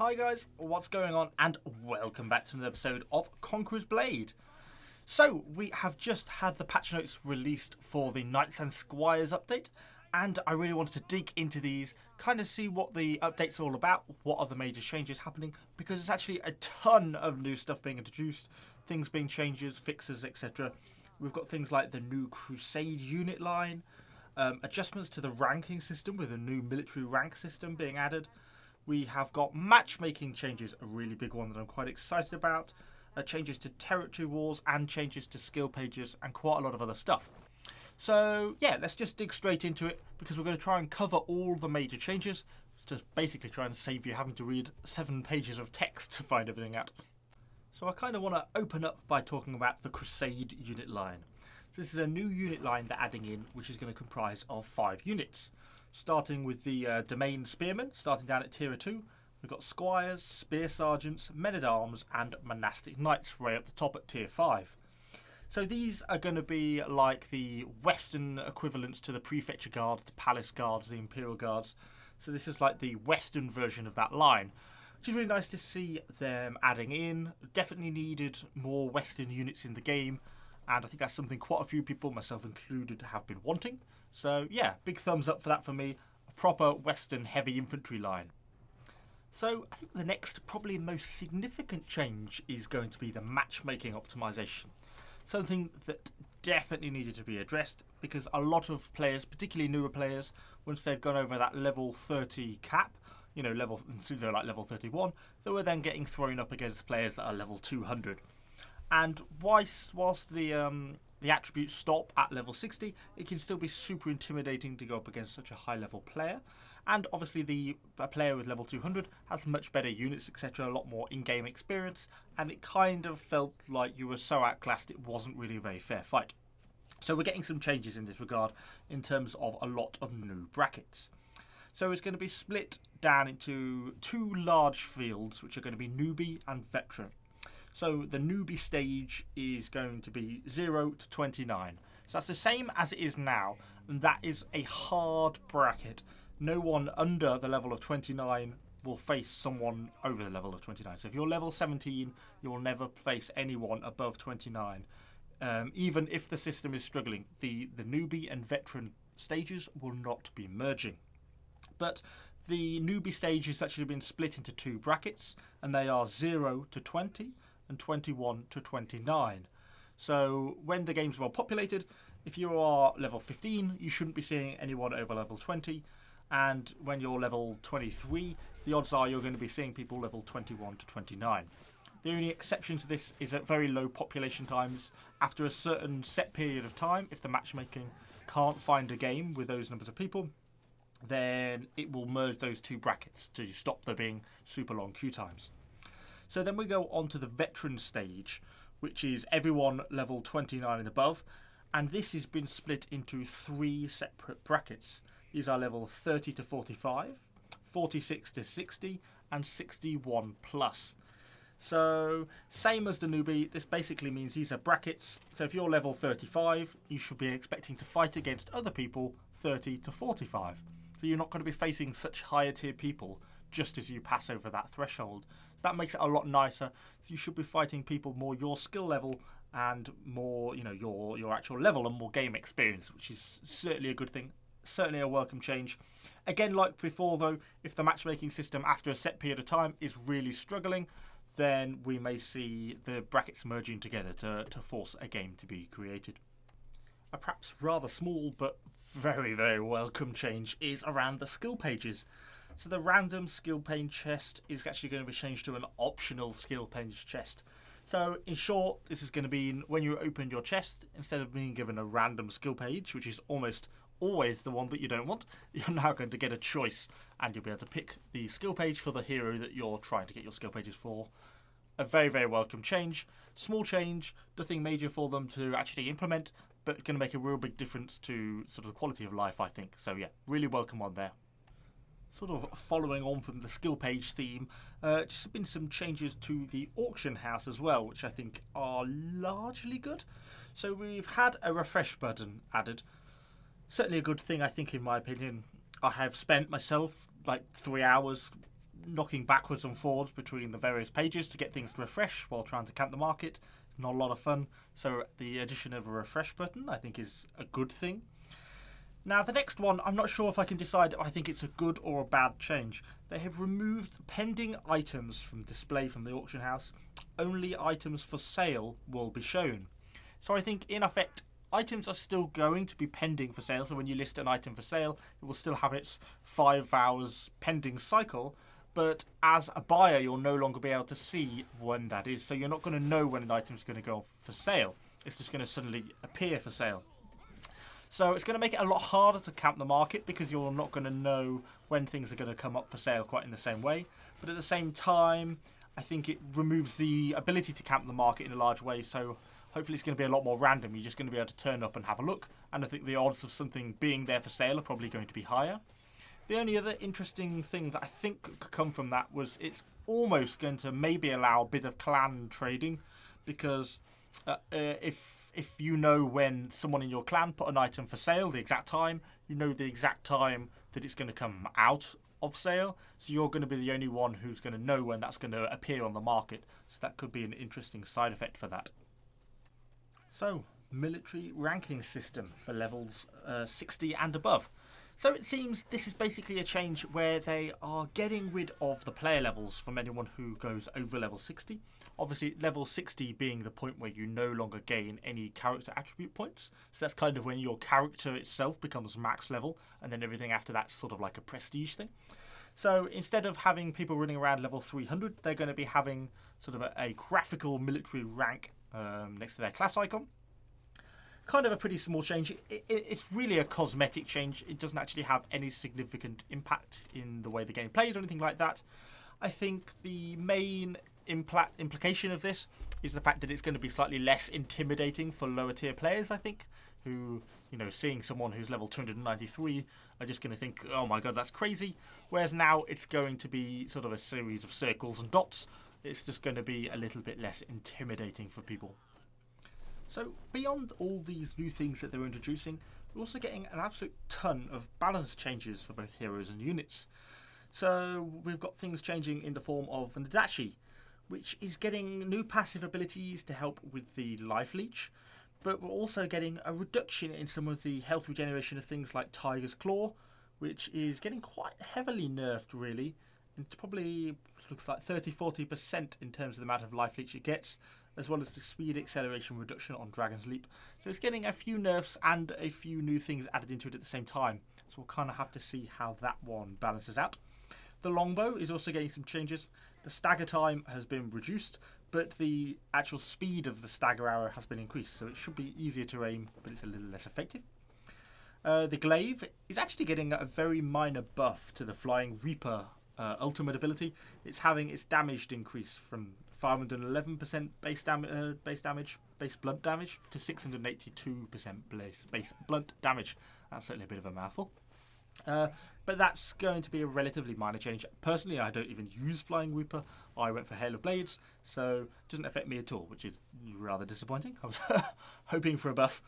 Hi guys, what's going on? And welcome back to another episode of Conqueror's Blade. So, we have just had the patch notes released for the Knights and Squires update, and I really wanted to dig into these, kind of see what the update's all about, what are the major changes happening, because there's actually a ton of new stuff being introduced, things being changes, fixes, etc. We've got things like the new Crusade unit line, adjustments to the ranking system with a new military rank system being added. We have got matchmaking changes, a really big one that I'm quite excited about, changes to territory wars and changes to skill pages and quite a lot of other stuff. So yeah, let's just dig straight into it because we're going to try and cover all the major changes. It's just basically try and save you having to read 7 pages of text to find everything out. So I kind of want to open up by talking about the Crusade unit line. So this is a new unit line they're adding in, which is going to comprise of 5 units. Starting with the Domain Spearmen, starting down at Tier 2. We've got Squires, Spear Sergeants, Men-at-Arms and Monastic Knights right up the top at Tier 5. So these are going to be like the Western equivalents to the Prefecture Guards, the Palace Guards, the Imperial Guards. So this is like the Western version of that line, which is really nice to see them adding in. Definitely needed more Western units in the game, and I think that's something quite a few people, myself included, have been wanting. So yeah, big thumbs up for that for me. A proper Western heavy infantry line. So I think the next, probably most significant change is going to be the matchmaking optimization. Something that definitely needed to be addressed because a lot of players, particularly newer players, once they'd gone over that level 30 cap, level 31, they were then getting thrown up against players that are level 200. And whilst the attributes stop at level 60, it can still be super intimidating to go up against such a high level player. And obviously a player with level 200 has much better units, etc., a lot more in-game experience, and it kind of felt like you were so outclassed it wasn't really a very fair fight. So we're getting some changes in this regard in terms of a lot of new brackets. So it's going to be split down into 2 large fields, which are going to be newbie and veteran. So the newbie stage is going to be 0 to 29. So that's the same as it is now, and that is a hard bracket. No one under the level of 29 will face someone over the level of 29. So if you're level 17, you'll never face anyone above 29. Even if the system is struggling, the newbie and veteran stages will not be merging. But the newbie stage has actually been split into 2 brackets, and they are 0 to 20 and 21 to 29. So when the game's well populated, if you are level 15, you shouldn't be seeing anyone over level 20. And when you're level 23, the odds are you're going to be seeing people level 21 to 29. The only exception to this is at very low population times. After a certain set period of time, if the matchmaking can't find a game with those numbers of people, then it will merge those 2 brackets to stop there being super long queue times. So then we go on to the veteran stage, which is everyone level 29 and above, and this has been split into 3 separate brackets. These are level 30 to 45, 46 to 60, and 61 plus. So same as the newbie, this basically means these are brackets. So if you're level 35, you should be expecting to fight against other people 30 to 45. So you're not going to be facing such higher tier people just as you pass over that threshold. So that makes it a lot nicer. So you should be fighting people more your skill level and more, your actual level and more game experience, which is certainly a good thing. Certainly a welcome change. Again, like before though, if the matchmaking system after a set period of time is really struggling, then we may see the brackets merging together to force a game to be created. A perhaps rather small but very, very welcome change is around the skill pages. So the random skill page chest is actually going to be changed to an optional skill page chest. So in short, this is going to be when you open your chest, instead of being given a random skill page, which is almost always the one that you don't want, you're now going to get a choice and you'll be able to pick the skill page for the hero that you're trying to get your skill pages for. A very, very welcome change. Small change, nothing major for them to actually implement, but going to make a real big difference to sort of the quality of life, I think. So yeah, really welcome one there. Sort of following on from the skill page theme, just been some changes to the auction house as well, which I think are largely good. So we've had a refresh button added. Certainly a good thing, I think, in my opinion. I have spent myself like 3 hours knocking backwards and forwards between the various pages to get things to refresh while trying to camp the market. Not a lot of fun. So the addition of a refresh button, I think, is a good thing. Now, the next one, I'm not sure if I can decide if I think it's a good or a bad change. They have removed pending items from display from the auction house. Only items for sale will be shown. So I think, in effect, items are still going to be pending for sale. So when you list an item for sale, it will still have its 5 hours pending cycle. But as a buyer, you'll no longer be able to see when that is. So you're not going to know when an item is going to go for sale. It's just going to suddenly appear for sale. So it's going to make it a lot harder to camp the market because you're not going to know when things are going to come up for sale quite in the same way. But at the same time, I think it removes the ability to camp the market in a large way. So hopefully it's going to be a lot more random. You're just going to be able to turn up and have a look. And I think the odds of something being there for sale are probably going to be higher. The only other interesting thing that I think could come from that was it's almost going to maybe allow a bit of clan trading. Because if you know when someone in your clan put an item for sale, the exact time, you know the exact time that it's going to come out of sale. So you're going to be the only one who's going to know when that's going to appear on the market. So that could be an interesting side effect for that. So, military ranking system for levels 60 and above. So it seems this is basically a change where they are getting rid of the player levels from anyone who goes over level 60. Obviously, level 60 being the point where you no longer gain any character attribute points. So that's kind of when your character itself becomes max level, and then everything after that's sort of like a prestige thing. So instead of having people running around level 300, they're going to be having sort of a graphical military rank next to their class icon. Kind of a pretty small change. It's really a cosmetic change. It doesn't actually have any significant impact in the way the game plays or anything like that. I think the main implication of this is the fact that it's going to be slightly less intimidating for lower tier players, I think, who, you know, seeing someone who's level 293 are just going to think, oh my god, that's crazy. Whereas now it's going to be sort of a series of circles and dots. It's just going to be a little bit less intimidating for people. So beyond all these new things that they're introducing, we're also getting an absolute ton of balance changes for both heroes and units. So we've got things changing in the form of the Nadashi, which is getting new passive abilities to help with the life leech, but we're also getting a reduction in some of the health regeneration of things like Tiger's Claw, which is getting quite heavily nerfed really. It probably looks like 30-40% in terms of the amount of life leech it gets, as well as the speed acceleration reduction on Dragon's Leap. So it's getting a few nerfs and a few new things added into it at the same time. So we'll kind of have to see how that one balances out. The Longbow is also getting some changes. The stagger time has been reduced, but the actual speed of the stagger arrow has been increased. So it should be easier to aim, but it's a little less effective. The Glaive is actually getting a very minor buff to the Flying Reaper ultimate ability. It's having its damage increase from 511% base blunt damage to 682% base blunt damage. That's certainly a bit of a mouthful. But that's going to be a relatively minor change. Personally, I don't even use Flying Reaper. I went for Hail of Blades, so it doesn't affect me at all, which is rather disappointing. I was hoping for a buff.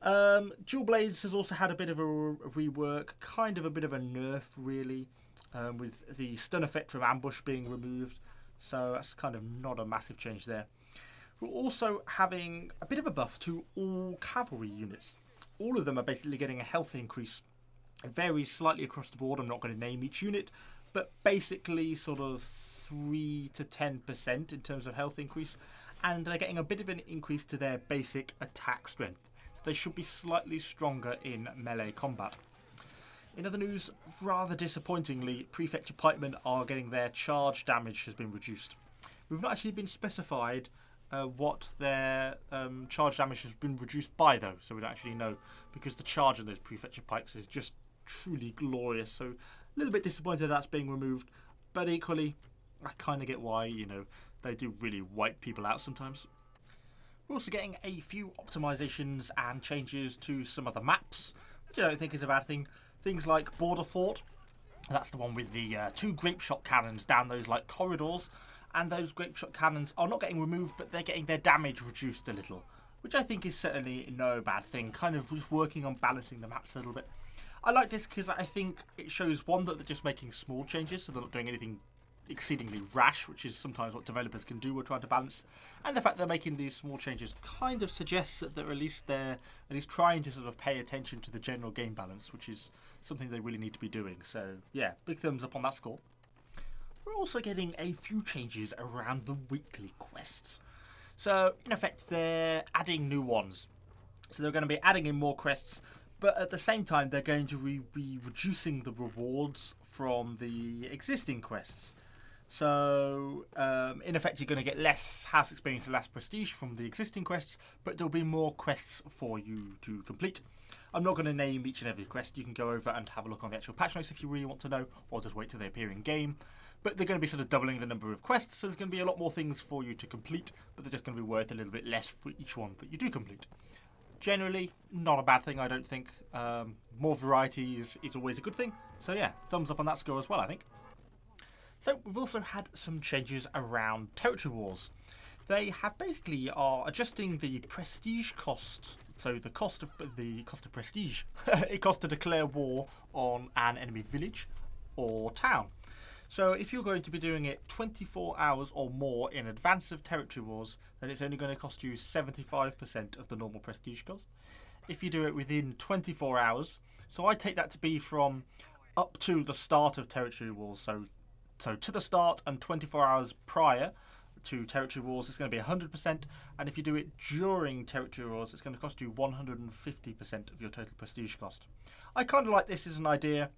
Dual Blades has also had a bit of a rework, kind of a bit of a nerf, really, with the stun effect from ambush being removed. So that's kind of not a massive change there. We're also having a bit of a buff to all cavalry units. All of them are basically getting a health increase. It varies slightly across the board. I'm not going to name each unit, but basically sort of 3 to 10% in terms of health increase. And they're getting a bit of an increase to their basic attack strength. So they should be slightly stronger in melee combat. In other news, rather disappointingly, Prefecture Pikemen are getting their charge damage has been reduced. We've not actually been specified what their charge damage has been reduced by, though, so we don't actually know, because the charge of those Prefecture Pikes is just truly glorious. So a little bit disappointed that's being removed, but equally, I kind of get why, you know, they do really wipe people out sometimes. We're also getting a few optimizations and changes to some of the maps, which I don't think is a bad thing. Things like Border Fort, that's the one with the 2 grape shot cannons down those like corridors, and those grape shot cannons are not getting removed, but they're getting their damage reduced a little, which I think is certainly no bad thing, kind of just working on balancing the maps a little bit. I like this because I think it shows, one, that they're just making small changes, so they're not doing anything exceedingly rash, which is sometimes what developers can do. We're trying to balance, and the fact they're making these small changes kind of suggests that they're at least trying to sort of pay attention to the general game balance, which is something they really need to be doing. So yeah, big thumbs up on that score. We're also getting a few changes around the weekly quests. So in effect, they're adding new ones. So they're going to be adding in more quests, but at the same time, they're going to be reducing the rewards from the existing quests. So, in effect, you're going to get less house experience and less prestige from the existing quests, but there'll be more quests for you to complete. I'm not going to name each and every quest. You can go over and have a look on the actual patch notes if you really want to know, or just wait till they appear in game. But they're going to be sort of doubling the number of quests, so there's going to be a lot more things for you to complete, but they're just going to be worth a little bit less for each one that you do complete. Generally, not a bad thing, I don't think. More variety is always a good thing. So yeah, thumbs up on that score as well, I think. So we've also had some changes around territory wars. They have basically are adjusting the prestige cost. So the cost of prestige. It costs to declare war on an enemy village or town. So if you're going to be doing it 24 hours or more in advance of territory wars, then it's only going to cost you 75% of the normal prestige cost. If you do it within 24 hours, so I take that to be from up to the start of territory wars, so to the start and 24 hours prior to territory wars, it's going to be 100%, and if you do it during territory wars, it's going to cost you 150% of your total prestige cost. I kind of like this as an idea.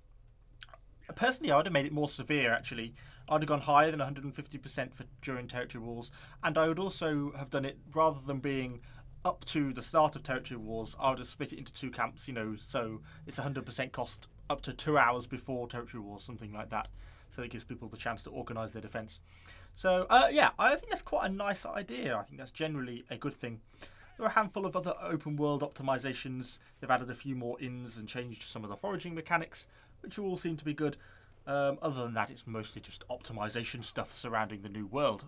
Personally, I would have made it more severe, actually. I'd have gone higher than 150% for during territory wars, and I would also have done it, rather than being up to the start of territory wars, I would have split it into two camps, so it's 100% cost up to 2 hours before territory wars, something like that, so it gives people the chance to organise their defence. So, yeah, I think that's quite a nice idea. I think that's generally a good thing. There are a handful of other open world optimisations. They've added a few more inns and changed some of the foraging mechanics, which all seem to be good. Other than that, it's mostly just optimization stuff surrounding the new world.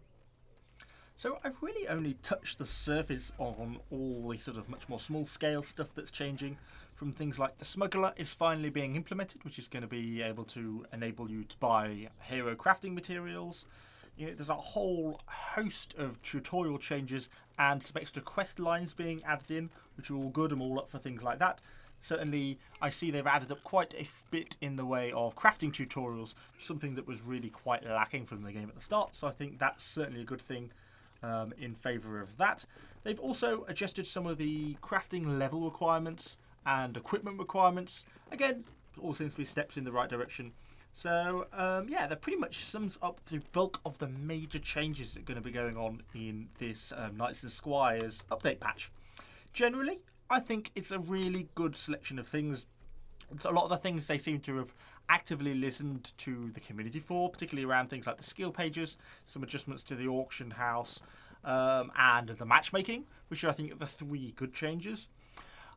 So I've really only touched the surface on all the sort of much more small scale stuff that's changing, from things like the smuggler is finally being implemented, which is going to be able to enable you to buy hero crafting materials. There's a whole host of tutorial changes and some extra quest lines being added in, which are all good and all up for things like that. Certainly, I see they've added up quite a bit in the way of crafting tutorials, something that was really quite lacking from the game at the start, so I think that's certainly a good thing in favour of that. They've also adjusted some of the crafting level requirements and equipment requirements. Again, all seems to be steps in the right direction. So, yeah, that pretty much sums up the bulk of the major changes that are going to be going on in this Knights and Squires update patch. Generally, I think it's a really good selection of things. A lot of the things they seem to have actively listened to the community for, particularly around things like the skill pages, some adjustments to the auction house, and the matchmaking, which I think are the three good changes.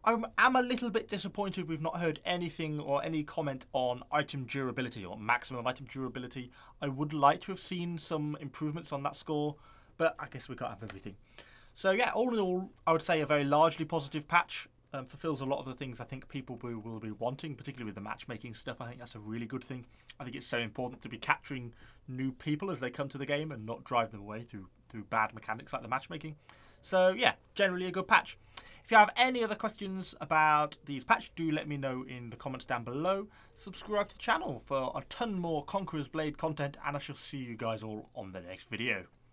I am a little bit disappointed we've not heard anything or any comment on item durability or maximum item durability. I would like to have seen some improvements on that score, but I guess we can't have everything. So yeah, all in all, I would say a very largely positive patch. Fulfills a lot of the things I think people will be wanting, particularly with the matchmaking stuff. I think that's a really good thing. I think it's so important to be capturing new people as they come to the game and not drive them away through bad mechanics like the matchmaking. So yeah, generally a good patch. If you have any other questions about these patches, do let me know in the comments down below. Subscribe to the channel for a ton more Conqueror's Blade content, and I shall see you guys all on the next video.